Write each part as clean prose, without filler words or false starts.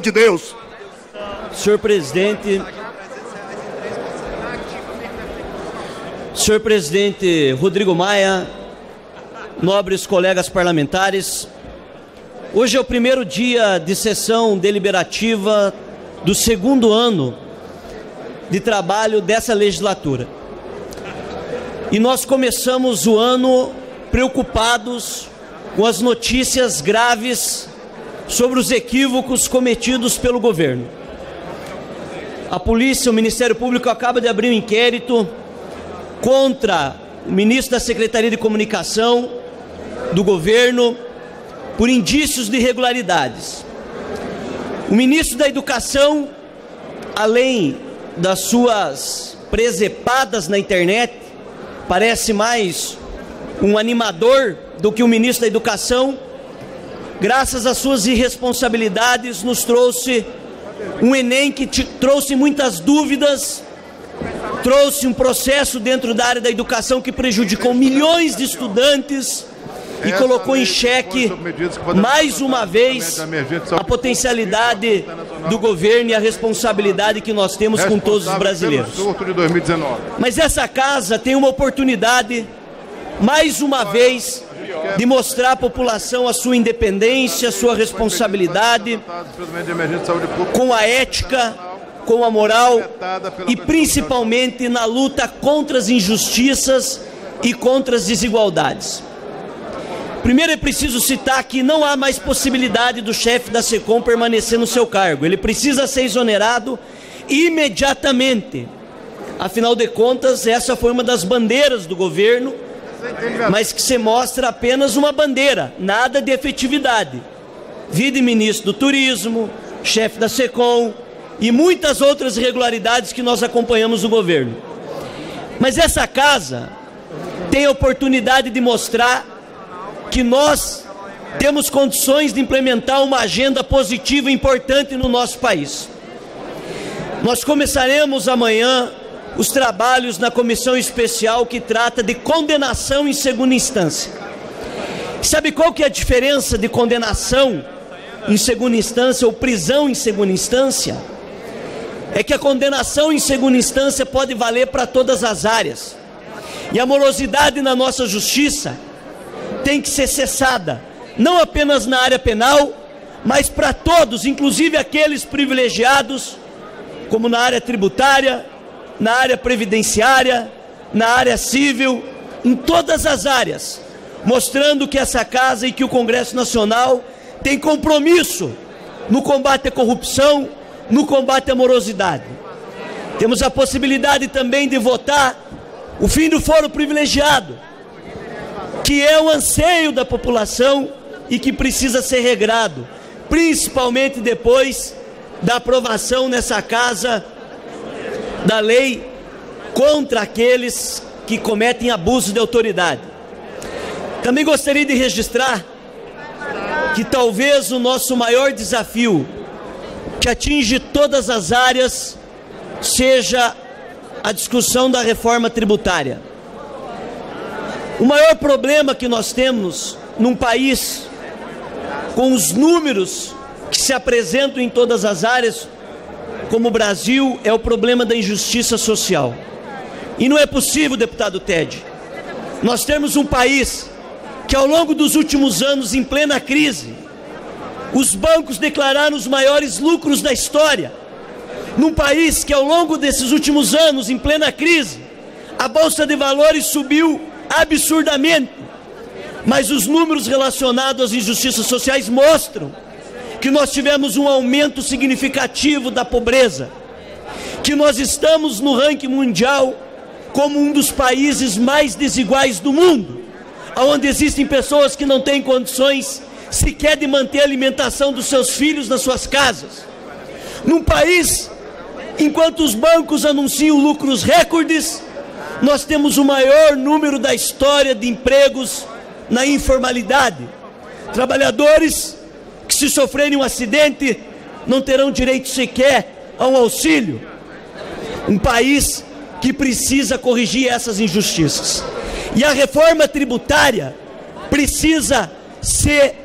de Deus. Senhor presidente, Rodrigo Maia, nobres colegas parlamentares, hoje é o primeiro dia de sessão deliberativa do segundo ano de trabalho dessa legislatura. E nós começamos o ano preocupados com as notícias graves sobre os equívocos cometidos pelo governo. A polícia, o Ministério Público acaba de abrir um inquérito contra o ministro da Secretaria de Comunicação do governo por indícios de irregularidades. O ministro da Educação, além das suas presepadas na internet, parece mais um animador do que o ministro da Educação, graças às suas irresponsabilidades, nos trouxe um Enem que trouxe muitas dúvidas, trouxe um processo dentro da área da educação que prejudicou milhões de estudantes e colocou em xeque, mais uma vez, a potencialidade do governo e a responsabilidade que nós temos com todos os brasileiros. Mas essa casa tem uma oportunidade, mais uma vez, de mostrar à população a sua independência, a sua responsabilidade, com a ética, com a moral e principalmente na luta contra as injustiças e contra as desigualdades. Primeiro é preciso citar que não há mais possibilidade do chefe da SECOM permanecer no seu cargo. Ele precisa ser exonerado imediatamente. Afinal de contas, essa foi uma das bandeiras do governo, mas que se mostra apenas uma bandeira, nada de efetividade. Vide ministro do Turismo, chefe da SECOM e muitas outras irregularidades que nós acompanhamos no governo. Mas essa casa tem a oportunidade de mostrar que nós temos condições de implementar uma agenda positiva e importante no nosso país. Nós começaremos amanhã os trabalhos na comissão especial que trata de condenação em segunda instância. Sabe qual que é a diferença de condenação em segunda instância ou prisão em segunda instância? É que a condenação em segunda instância pode valer para todas as áreas. E a morosidade na nossa justiça tem que ser cessada, não apenas na área penal, mas para todos, inclusive aqueles privilegiados, como na área tributária, na área previdenciária, na área civil, em todas as áreas, mostrando que essa casa e que o Congresso Nacional tem compromisso no combate à corrupção, no combate à morosidade. Temos a possibilidade também de votar o fim do foro privilegiado, que é o anseio da população e que precisa ser regrado, principalmente depois da aprovação nessa casa da lei contra aqueles que cometem abuso de autoridade. Também gostaria de registrar que talvez o nosso maior desafio, que atinge todas as áreas, seja a discussão da reforma tributária. O maior problema que nós temos num país com os números que se apresentam em todas as áreas, como o Brasil, é o problema da injustiça social. E não é possível, deputado Ted, nós temos um país que ao longo dos últimos anos, em plena crise, os bancos declararam os maiores lucros da história. Num país que ao longo desses últimos anos, em plena crise, a Bolsa de Valores subiu absurdamente. Mas os números relacionados às injustiças sociais mostram que nós tivemos um aumento significativo da pobreza, que nós estamos no ranking mundial como um dos países mais desiguais do mundo, onde existem pessoas que não têm condições sequer de manter a alimentação dos seus filhos nas suas casas. Num país, enquanto os bancos anunciam lucros recordes, nós temos o maior número da história de empregos na informalidade. Trabalhadores que, se sofrerem um acidente, não terão direito sequer a um auxílio. Um país que precisa corrigir essas injustiças. E a reforma tributária precisa ser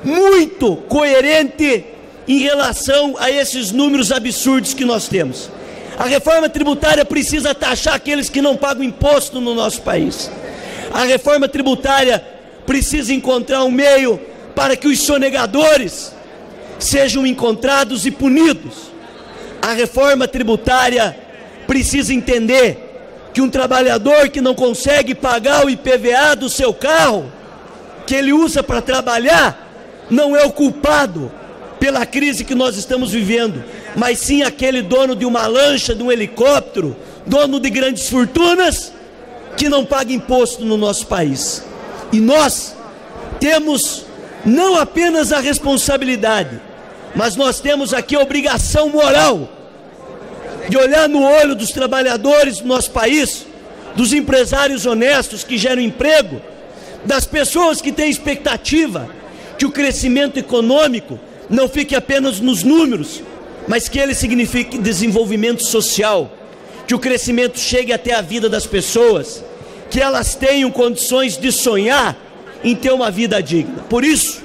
muito coerente em relação a esses números absurdos que nós temos. A reforma tributária precisa taxar aqueles que não pagam imposto no nosso país. A reforma tributária precisa encontrar um meio para que os sonegadores sejam encontrados e punidos. A reforma tributária precisa entender que um trabalhador que não consegue pagar o IPVA do seu carro, que ele usa para trabalhar, não é o culpado pela crise que nós estamos vivendo, mas sim aquele dono de uma lancha, de um helicóptero, dono de grandes fortunas, que não paga imposto no nosso país. E nós temos não apenas a responsabilidade, mas nós temos aqui a obrigação moral de olhar no olho dos trabalhadores do nosso país, dos empresários honestos que geram emprego, das pessoas que têm expectativa que o crescimento econômico não fique apenas nos números, mas que ele signifique desenvolvimento social, que o crescimento chegue até a vida das pessoas, que elas tenham condições de sonhar em ter uma vida digna. Por isso,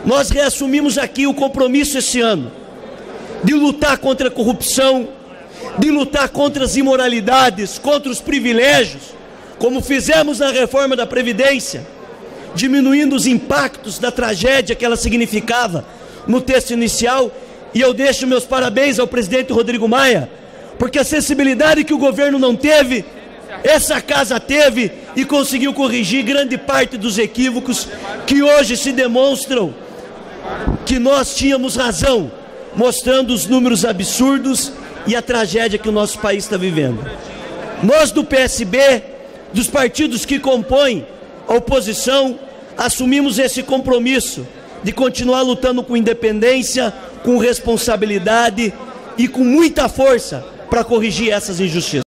nós reassumimos aqui o compromisso esse ano de lutar contra a corrupção, de lutar contra as imoralidades, contra os privilégios, como fizemos na reforma da Previdência, diminuindo os impactos da tragédia que ela significava no texto inicial. E eu deixo meus parabéns ao presidente Rodrigo Maia, porque a sensibilidade que o governo não teve, essa casa teve e conseguiu corrigir grande parte dos equívocos que hoje se demonstram que nós tínhamos razão, mostrando os números absurdos e a tragédia que o nosso país está vivendo. Nós do PSB, dos partidos que compõem a oposição, assumimos esse compromisso de continuar lutando com independência, com responsabilidade e com muita força para corrigir essas injustiças.